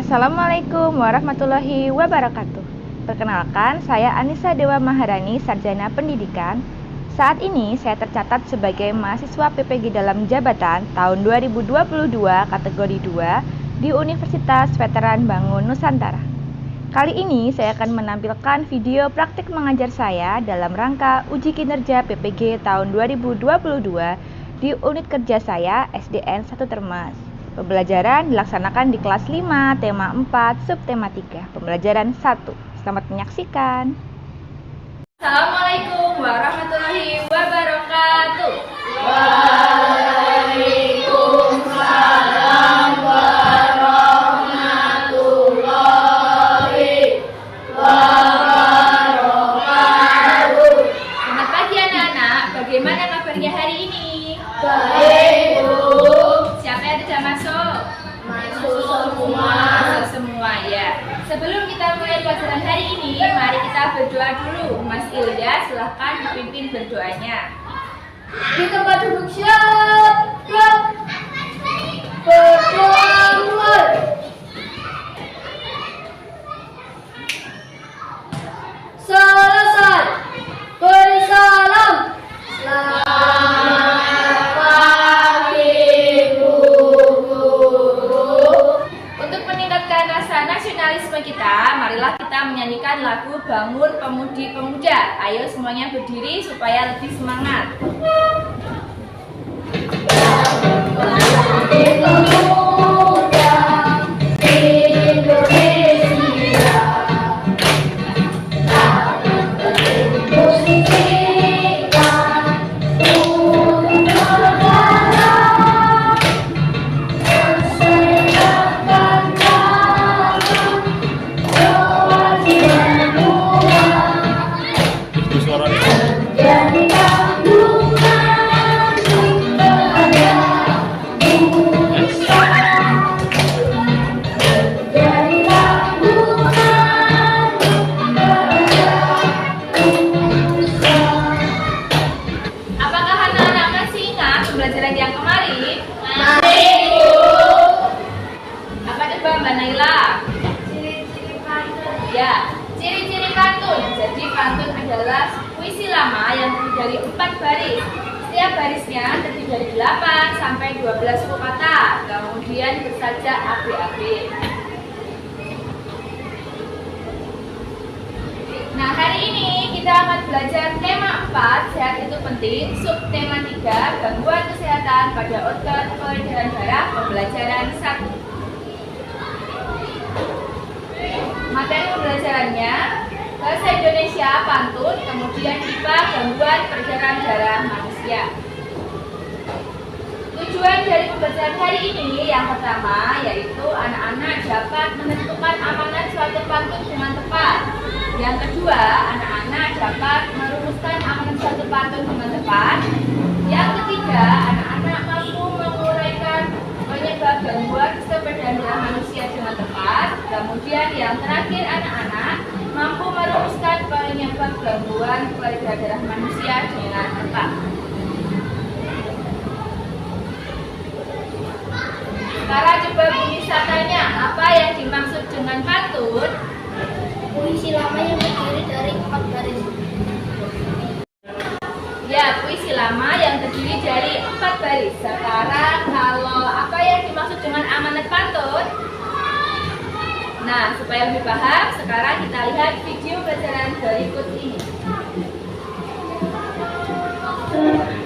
Assalamualaikum warahmatullahi wabarakatuh. Perkenalkan, saya Anissa Dewa Maharani, Sarjana Pendidikan. Saat ini saya tercatat sebagai mahasiswa PPG dalam jabatan tahun 2022 kategori 2 di Universitas Veteran Bangun Nusantara. Kali ini saya akan menampilkan video praktik mengajar saya dalam rangka uji kinerja PPG tahun 2022 di unit kerja saya SDN 1 Termas. Pembelajaran dilaksanakan di kelas 5, tema 4, subtema 3, pembelajaran 1. Selamat menyaksikan. Assalamualaikum warahmatullahi wabarakatuh. Waalaikumsalam warahmatullahi wabarakatuh. Selamat pagi anak-anak, bagaimana kabarnya hari ini? Baik, Bu. Siapa yang sudah masuk? Masuk semua. Masuk semua ya. Sebelum kita mulai pelajaran hari ini, mari kita berdoa dulu. Mas Ilya, silahkan dipimpin berdoanya. Di tempat duduk siap. Berdoa mulai. Selesai. Beri salam. Selamat pagi, Bu Guru. Untuk meningkatkan rasa nasionalisme kita, marilah kita menyanyikan lagu Bangun Pemudi Pemuda. Ayo semuanya berdiri supaya lebih semangat. Apakah anak-anak masih ingat pembelajaran yang kemarin? Mari, Bu. Apa coba Mbak Naila? Ciri-ciri pantun. Ya, ciri-ciri pantun. Jadi pantun adalah puisi lama yang terdiri dari 4 baris. Setiap barisnya terdiri dari 8 sampai 12 suku kata. Kemudian bersajak AB-AB. Nah, hari ini kita akan belajar tema 4, sehat itu penting, subtema 3, gangguan kesehatan pada organ peredaran darah, pembelajaran 1. Materi pembelajarannya bahasa Indonesia pantun, kemudian IPA gangguan peredaran darah manusia. Tujuan dari pembelajaran hari ini yang pertama yaitu anak-anak dapat menentukan amanat suatu pantun dengan tepat. Yang kedua, anak-anak dapat merumuskan amanat suatu pantun dengan tepat. Yang ketiga, anak-anak mampu menguraikan penyebab gangguan peredaran darah manusia dengan tepat. Kemudian yang terakhir, anak-anak mampu merumuskan penyebab gangguan peredaran darah manusia dengan tepat. Sekarang coba Bu Nisa tanya, apa yang dimaksud dengan pantun? Puisi lama yang terdiri dari 4 baris. Ya, puisi lama yang terdiri dari 4 baris. Sekarang kalau apa yang dimaksud dengan amanat pantun? Nah, supaya lebih paham, sekarang kita lihat video pelajaran berikut ini.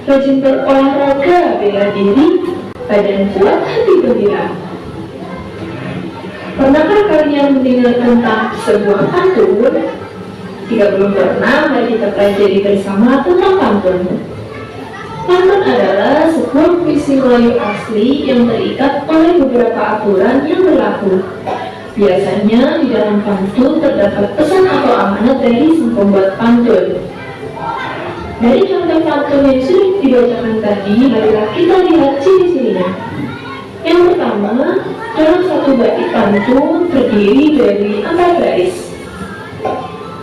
Rajin berolahraga, bela diri, badan kuat, hati gembira. Pernahkah kalian mendengar tentang sebuah pantun? Jika belum pernah, mari kita pelajari bersama tentang pantun. Pantun adalah sebuah puisi Melayu asli yang terikat oleh beberapa aturan yang berlaku. Biasanya di dalam pantun terdapat pesan atau amanat dari sang pembuat pantun. Dari contoh pantun yang sudah dibacakan tadi, marilah kita lihat ciri-cirinya. Yang pertama, dalam satu bait pantun terdiri dari 4 baris.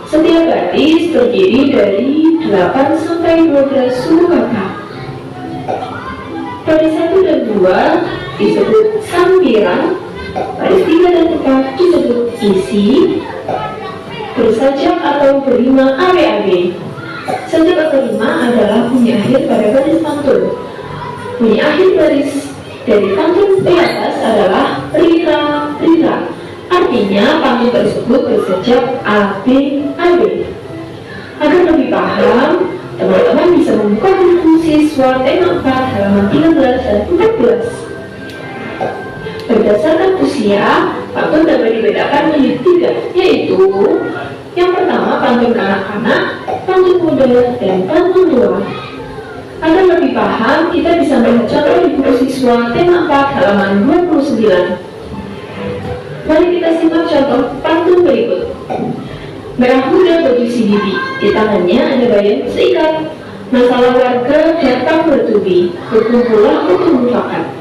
Setiap baris terdiri dari 8 sampai 12 suku kata. Baris 1 dan 2 disebut sampiran, baris 3 dan 4 isi, bersajak atau berima ABAB. Sajak atau rima adalah bunyi akhir pada baris pantun. Bunyi akhir baris dari pantun di atas adalah rira, rira. Artinya pantun tersebut bersajak ABAB. Agar lebih paham, teman-teman bisa membuka buku siswa tema 4 halaman 13 dan 14. Berdasarkan usia, pantun dapat dibedakan menjadi 3, yaitu yang pertama pantun kanak-kanak, pantun muda, dan pantun tua. Agar lebih paham, kita bisa melihat contoh di buku siswa tema 4 halaman 29. Mari kita simak contoh pantun berikut. Merah muda baju si bibi, di tangannya ada bayang seikat. Masalah warga datang bertubi, berkumpullah untuk mufakat.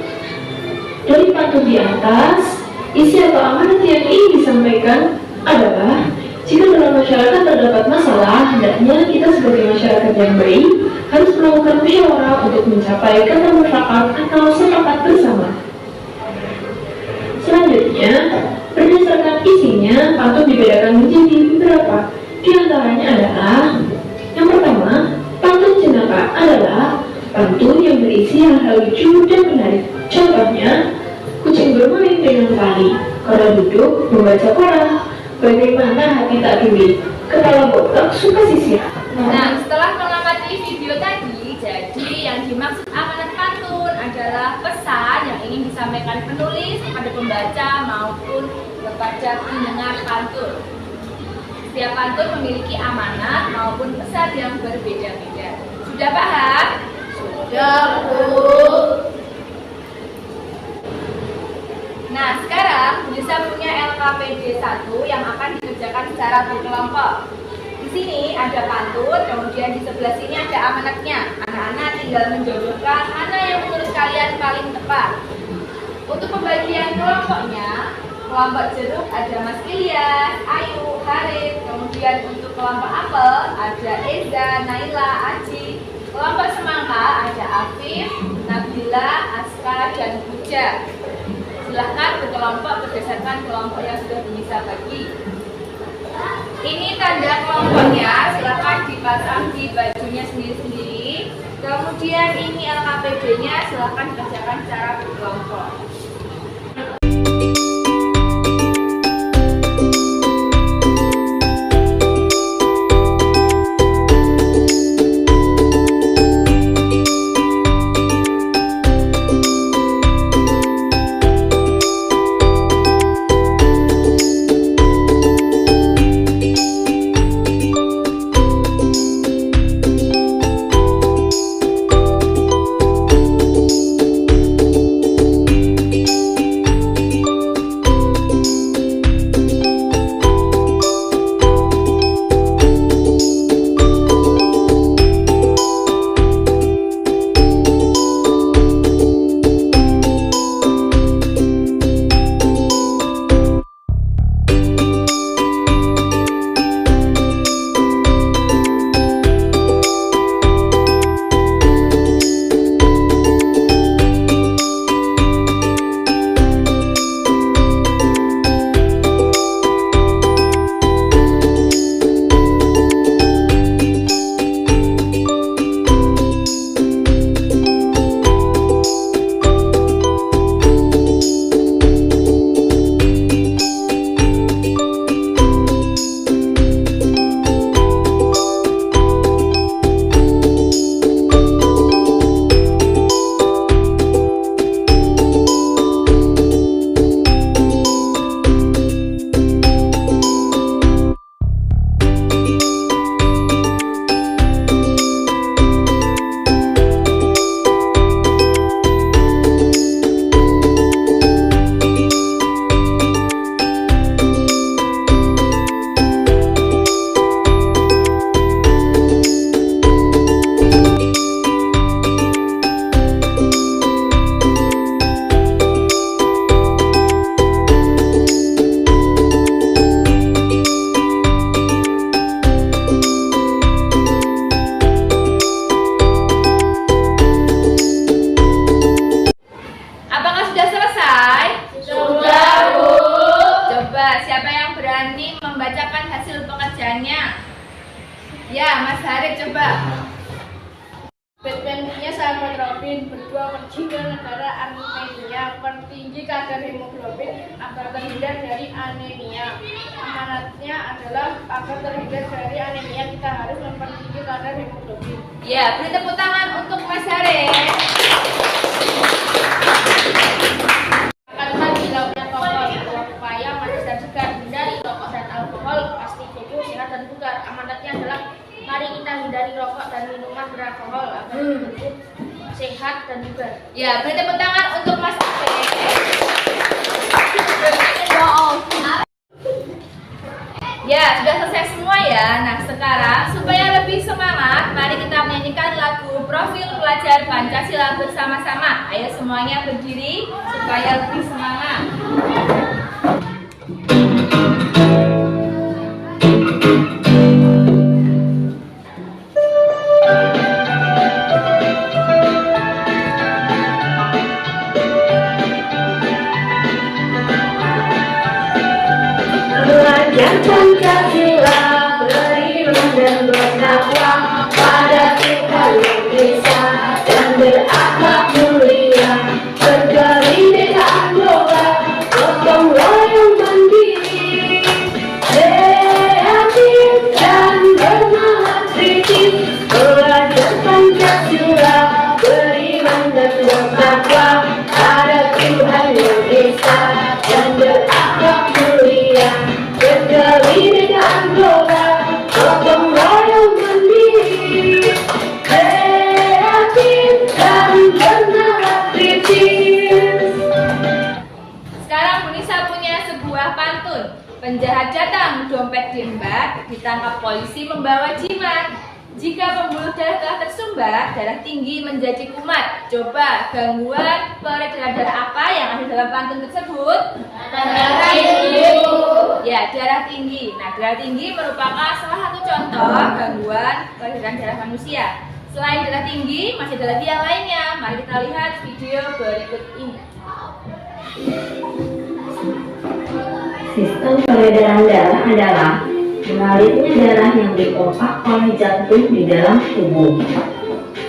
Dari pantun di atas, isi atau amanat yang ingin disampaikan adalah jika dalam masyarakat terdapat masalah, hendaknya kita sebagai masyarakat yang baik harus melakukan musyawarah untuk mencapai kata mufakat atau sepakat bersama. Selanjutnya, berdasarkan isinya, pantun dibedakan menjadi beberapa. Di antaranya adalah yang pertama, pantun jenaka adalah pantun yang berisi hal-hal lucu dan menarik. Contohnya, kucing bermain dengan tali, kora duduk membaca koran, bagaimana hati tak tuli, kepala botak suka sisir. Nah, setelah mengamati video tadi, jadi yang dimaksud amanat pantun adalah pesan yang ingin disampaikan penulis kepada pembaca maupun kepada pendengar pantun. Setiap pantun memiliki amanat maupun pesan yang berbeda-beda. Sudah paham? Sudah, Bu. Nah, sekarang bisa punya LKPD 1 yang akan dikerjakan secara berkelompok. Di sini ada pantun, kemudian di sebelah sini ada amanatnya. Anak-anak tinggal menjodohkan mana yang menurut kalian paling tepat. Untuk pembagian kelompoknya, kelompok jeruk ada Mas Ilyas, Ayu, Harit. Kemudian untuk kelompok apel ada Eza, Naila, Aji. Kelompok semangka ada Afif, Nabila, Aska, dan Puja. Silahkan berkelompok berdasarkan kelompok yang sudah bisa bagi. Ini tanda kelompoknya, silahkan dipasang di bajunya sendiri-sendiri. Kemudian ini LKPD-nya, silahkan dikerjakan secara berkelompok. Coba siapa yang berani membacakan hasil pekerjaannya? Ya, Mas Harit coba. Batman-nya sahabat Robin berdua pergi ke negara Armenia, pertinggi kadar hemoglobin agar terhindar dari anemia. Amanatnya adalah agar terhindar dari anemia kita harus mempertinggi kadar hemoglobin. Ya, beri tepuk tangan untuk Mas Harit. Katakan di lauknya tokol, buah pepaya, manis dan segar, hindari rokok dan alkohol, pasti tubuh sehat dan bugar. Amanatnya adalah mari kita hindari rokok dan minuman beralkohol agar tubuh sehat dan bugar. Ya, beri tepuk tangan untuk Mas Harit. Ya, sudah selesai semua ya. Nah, sekarang supaya lebih semangat, mari kita menyanyikan lagu Profil Pelajar Pancasila bersama-sama. Ayo semuanya berdiri supaya lebih semangat. Pelajar Pancasila beriman dan berdakwah pada Tuhan yang Esa dan berakhlak mulia, berkebinekaan global, gotong royong mandiri, kreatif dan bernalar kritis. Pelajar Pancasila beriman dan berdakwah pada Tuhan yang Esa dan berakhlak mulia, berkebinekaan global, gotong royong mandiri, kreatif dan bernalar kritis. Sekarang Bu Nisa punya sebuah pantun. Penjahat datang, dompet diembat, ditangkap polisi membawa jimat. Jika pembuluh darah telah tersumbat, darah tinggi menjadi kumat. Coba gangguan peredaran darah apa yang ada dalam pantun tersebut? Darah tinggi. Ya, darah tinggi. Nah, darah tinggi merupakan salah satu contoh gangguan peredaran darah manusia. Selain darah tinggi, masih ada lagi yang lainnya. Mari kita lihat video berikut ini. Sistem peredaran darah adalah mengalirnya darah yang dipompa oleh jantung di dalam tubuh.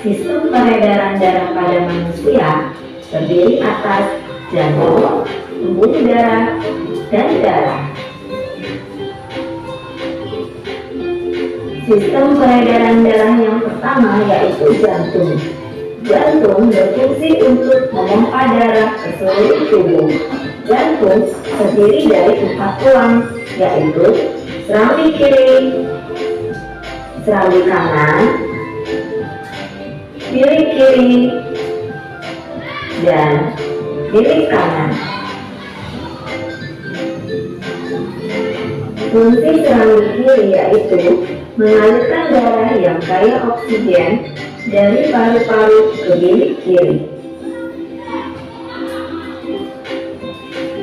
Sistem peredaran darah pada manusia terdiri atas jantung, pembuluh darah, dan darah. Sistem peredaran darah yang pertama yaitu jantung. Jantung berfungsi untuk memompa darah ke seluruh tubuh. Jantung terdiri dari 4 tulang, yaitu serambi kiri, serambi kanan, bilik kiri, dan bilik kanan. Fungsi serambi kiri yaitu mengalirkan darah yang kaya oksigen dari paru-paru ke bilik kiri.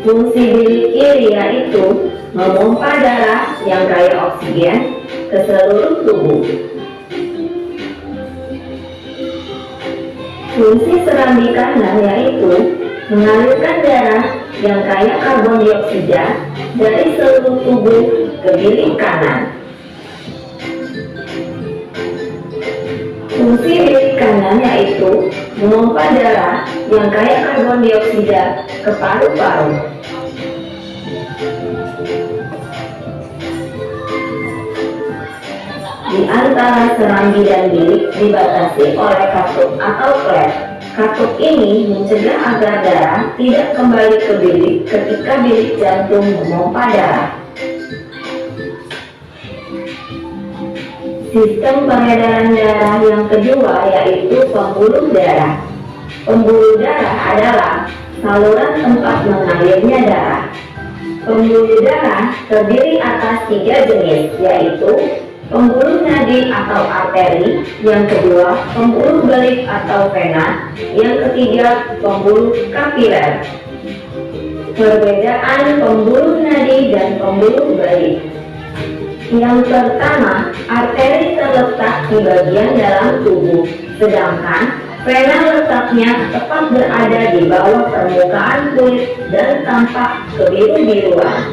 Fungsi bilik kiri yaitu memompa darah yang kaya oksigen ke seluruh tubuh. Fungsi serambi kanan yaitu mengalirkan darah yang kaya karbon dioksida dari seluruh tubuh ke bilik kanan. Fungsi bilik kanan yaitu memompa darah yang kaya karbon dioksida ke paru-paru. Di antara serambi dan bilik dibatasi oleh katup atau klep. Katup ini mencegah agar darah tidak kembali ke bilik ketika bilik jantung memompa darah. Sistem peredaran darah yang kedua yaitu pembuluh darah. Pembuluh darah adalah saluran tempat mengalirnya darah. Pembuluh darah terdiri atas 3 jenis, yaitu pembuluh nadi atau arteri, yang kedua pembuluh belik atau vena, yang ketiga pembuluh kapiler. Perbedaan pembuluh nadi dan pembuluh belik. Yang pertama, arteri terletak di bagian dalam tubuh, sedangkan vena letaknya tepat berada di bawah permukaan kulit dan tampak kebiru-biruan.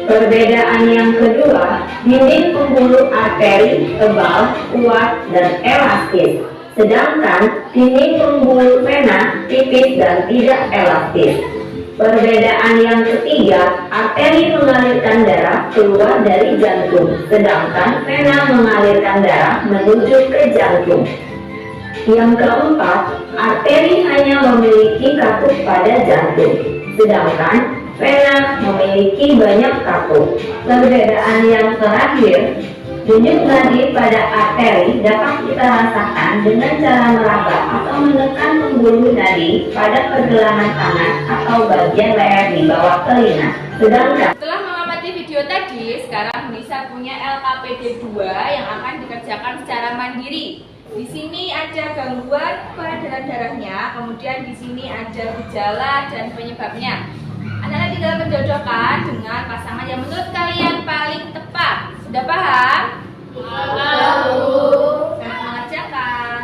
Perbedaan yang kedua, dinding pembuluh arteri tebal, kuat, dan elastis. Sedangkan dinding pembuluh vena tipis dan tidak elastis. Perbedaan yang ketiga, arteri mengalirkan darah keluar dari jantung, sedangkan vena mengalirkan darah menuju ke jantung. Yang keempat, arteri hanya memiliki katup pada jantung, sedangkan vena memiliki banyak katup. Perbedaan yang terakhir, denyut nadi pada arteri dapat kita rasakan dengan cara meraba atau menekan pembuluh nadi pada pergelangan tangan atau bagian leher di bawah telinga. Sedangkan Setelah mengamati video tadi, sekarang Nisa punya LKPD 2 yang akan dikerjakan secara mandiri. Di sini ada gangguan peredaran darahnya, kemudian di sini ada gejala dan penyebabnya. Anda tinggal menjodohkan dengan pasangan yang menurut kalian paling tepat. Sudah paham? Tahu. Selamat mengerjakan.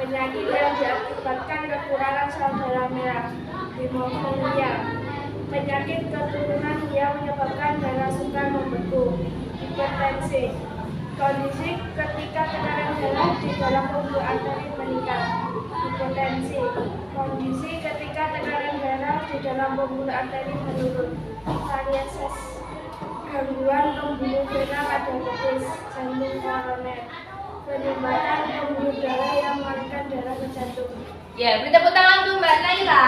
penyakit yang diakibatkan kekurangan sel darah merah, hemofilia. Penyakit keturunan yang menyebabkan darah sukar membeku, hipertensi. Kondisi ketika tekanan darah di dalam pembuluh arteri meningkat, hipotensi. Kondisi ketika tekanan darah di dalam pembuluh arteri menurun, varieses. Gangguan pembuluh vena pada betis, jantung koroner. Penyumbatan pembuluh darah yang mengalirkan darah ke jantung. Ya, beri tepuk tangan untuk Mbak Naila.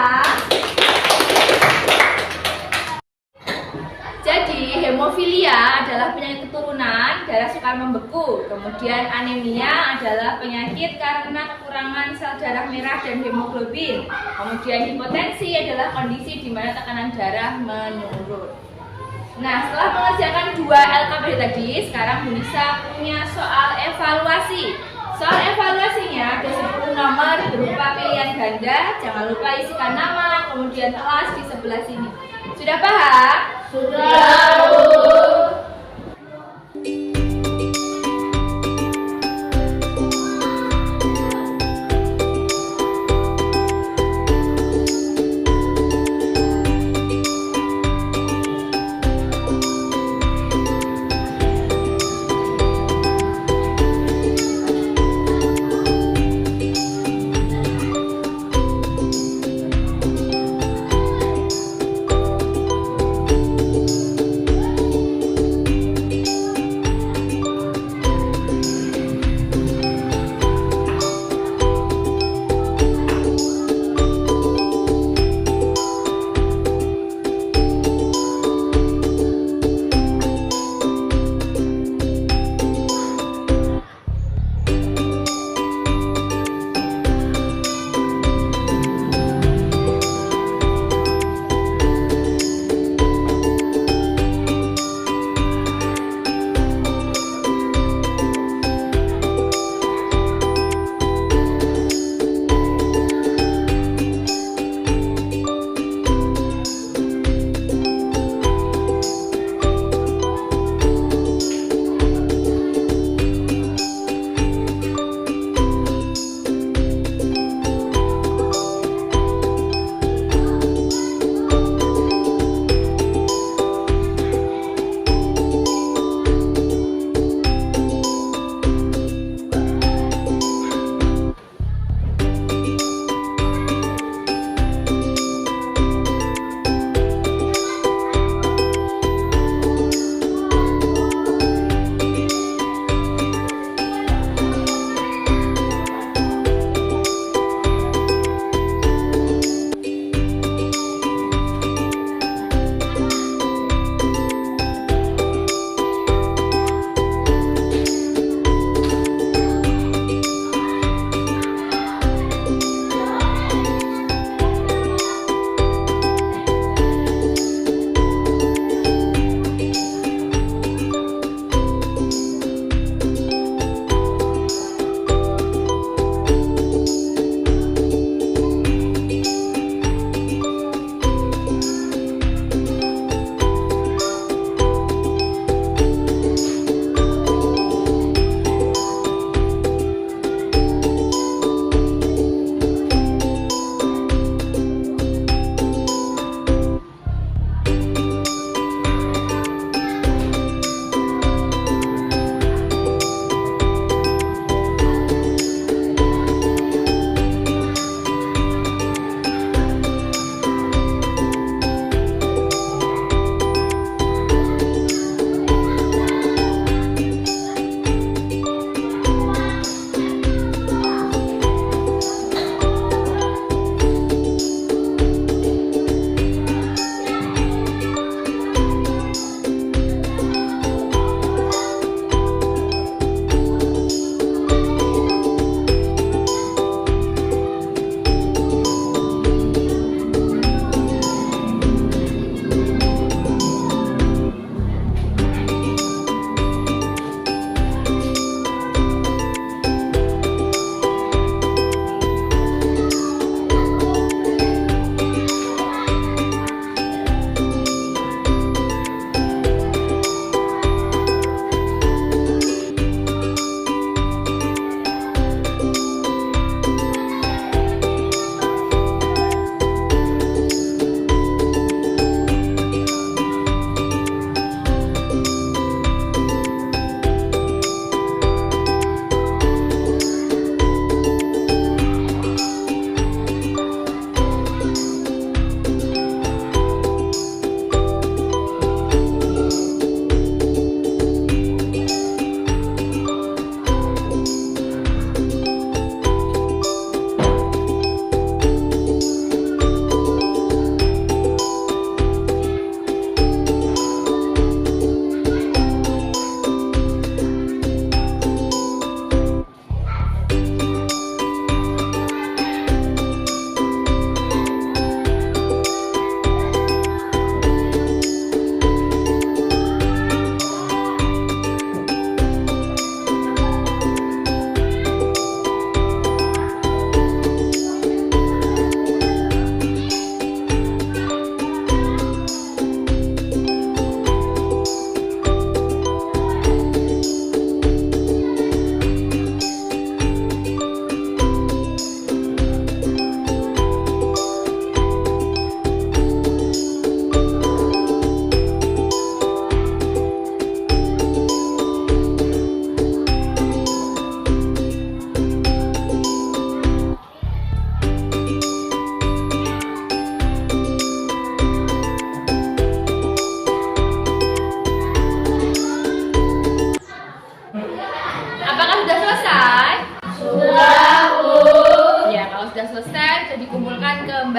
Jadi, hemofilia adalah penyakit keturunan, darah sukar membeku. Kemudian anemia adalah penyakit karena kekurangan sel darah merah dan hemoglobin. Kemudian hipotensi adalah kondisi di mana tekanan darah menurun. Nah, setelah mengerjakan 2 LKPD tadi, sekarang Bu Nisa punya soal evaluasi. Soal evaluasinya ada 10 nomor berupa pilihan ganda. Jangan lupa isikan nama, kemudian kelas di sebelah sini. Sudah paham? Sudah.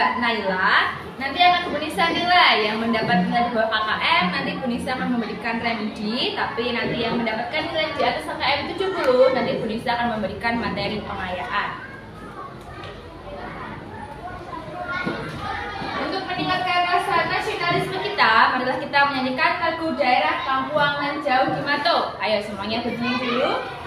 Mbak Naila, nanti akan Bu Nisa nilai. Yang mendapat nilai di bawah KKM, nanti Bu Nisa akan memberikan remedi. Tapi nanti yang mendapatkan nilai di atas KKM 70, nanti Bu Nisa akan memberikan materi pengayaan. Untuk meningkatkan rasa nasionalisme kita, marilah kita menyanyikan lagu daerah Kampuangan Jauh di Mato. Ayo semuanya berdiri dulu.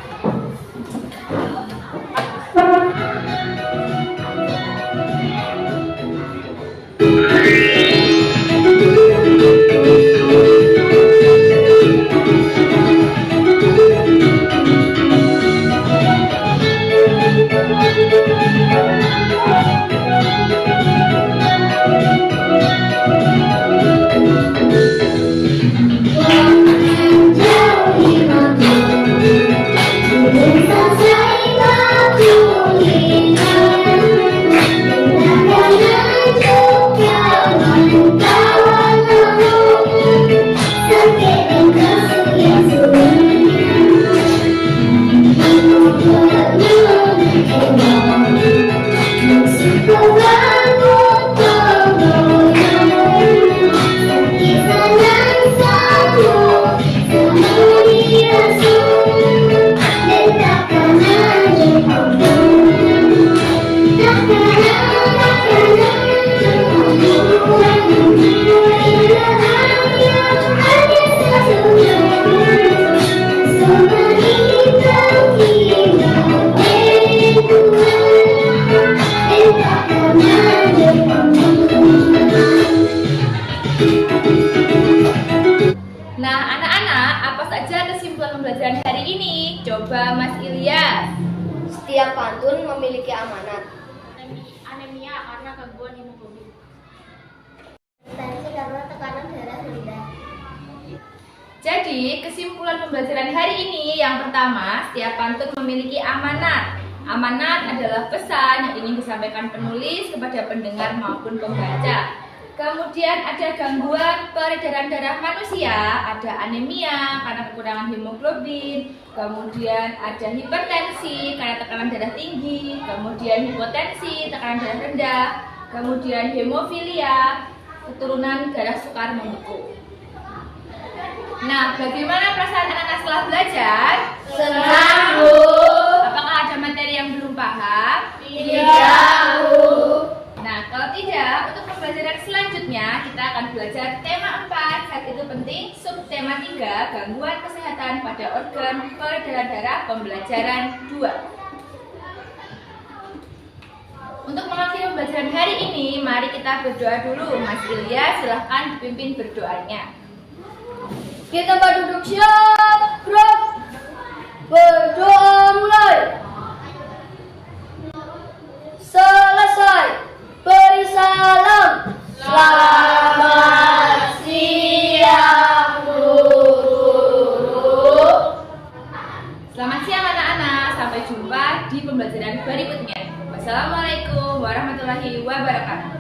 Nah, anak-anak, apa saja kesimpulan pembelajaran hari ini? Coba Mas Ilyas. Setiap pantun memiliki amanat. Anemia karena gangguan hemoglobin. Hipertensi karena tekanan darah rendah. Jadi, kesimpulan pembelajaran hari ini yang pertama, setiap pantun memiliki amanat. Amanat adalah pesan yang ingin disampaikan penulis kepada pendengar maupun pembaca. Kemudian ada gangguan peredaran darah manusia, ada anemia karena kekurangan hemoglobin, kemudian ada hipertensi karena tekanan darah tinggi, kemudian hipotensi, tekanan darah rendah, kemudian hemofilia, keturunan darah sukar membeku. Nah, bagaimana perasaan anak-anak setelah belajar? Senang, Bu. Apakah ada materi yang belum paham? Tidak, Bu. Nah, kalau tidak, untuk pembelajaran selanjutnya kita akan belajar tema 4, saat itu penting, subtema 3, gangguan kesehatan pada organ peredaran darah, pembelajaran 2. Untuk mengakhiri pembelajaran hari ini, mari kita berdoa dulu. Mas Ilyas, silahkan dipimpin berdoanya. Kita duduk siap, gerak. Berdoa mulai. Selesai. Beri salam. Selamat siang, guru. Selamat siang anak-anak, sampai jumpa di pembelajaran berikutnya. Wassalamualaikum warahmatullahi wabarakatuh.